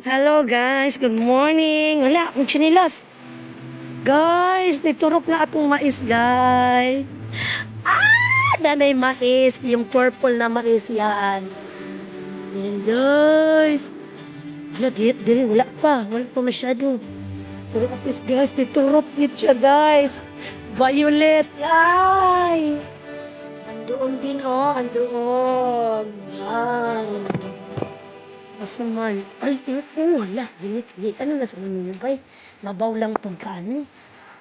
Hello guys, good morning. Wala akong chinilas. Guys, niturok na atong mais guys. Nanay mais, yung purple na mais yan. Yan guys. Wala, dili, wala pa masyado. Pero at least guys, niturok yun siya guys. Violet, ay. Andoon din oh, andoon. Yan. Masaman. Ay, wala. Di, ano na sa inyo, bay? Mabaw lang pagkaano.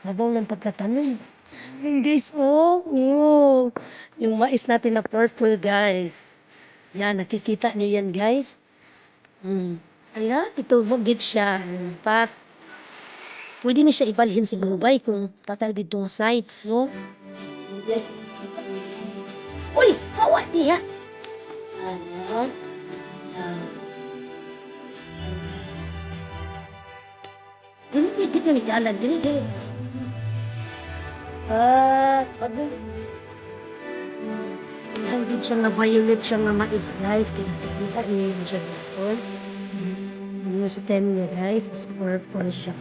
Mabaw lang pagkatanim. Ayun, guys, yung mais natin na purple, guys. Yan, nakikita nyo yan, guys. Ayan, ito, magit siya. Pat, pwede na siya ibalhin siguro, bay, kung patal dito ng side, no? Yes. Uy, hawa diha. Ano? Dili na jalan, dili. Pag hindi siya na violet siya nga mais, guys. Kita niyo yung siya, guys. Yung stem niya, guys, is purple siya.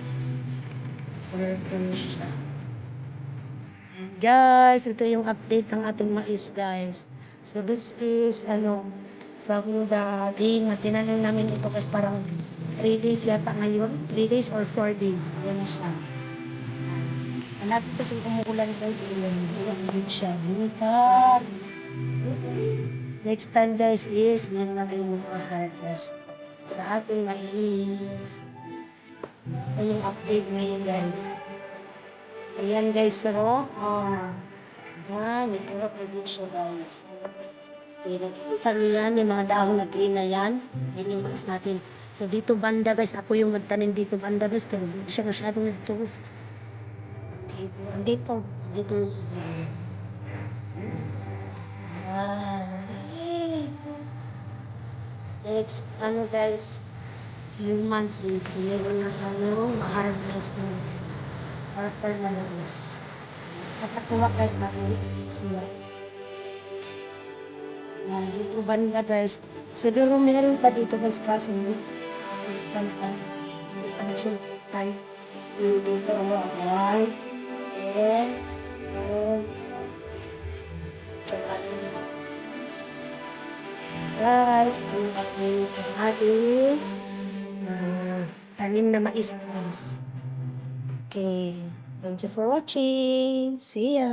Purple siya. Guys, ito yung update ng ating mais, guys. So, this is, from the day na tinanong namin ito, guys, parang 3 days yata ngayon. 3 days or 4 days. Yan siya. Hanapin kasi umuulan guys. Ulan siya. Bukan. Next time guys is meron natin mga harvest sa ating mais. Ito yung update ngayon guys. Ayan guys. Yan. Ito na din siya guys. Kami yan. Yung mga dahon na green na yan. Yan yung mais natin. So dito banda guys. Ako yung magtanim dito banda guys. Pero hindi siya masyadong ito. Dito. Next, guys, few months is meron na ma-harvest mo. Purple na mais. Nakakuha guys natin sila. Yan, dito banda guys. Siguro meron pa dito guys kasi ano siya tayo. Dito, yan. Guys, ito yung ating tanim na mais guys. Okay, thank you for watching. See ya!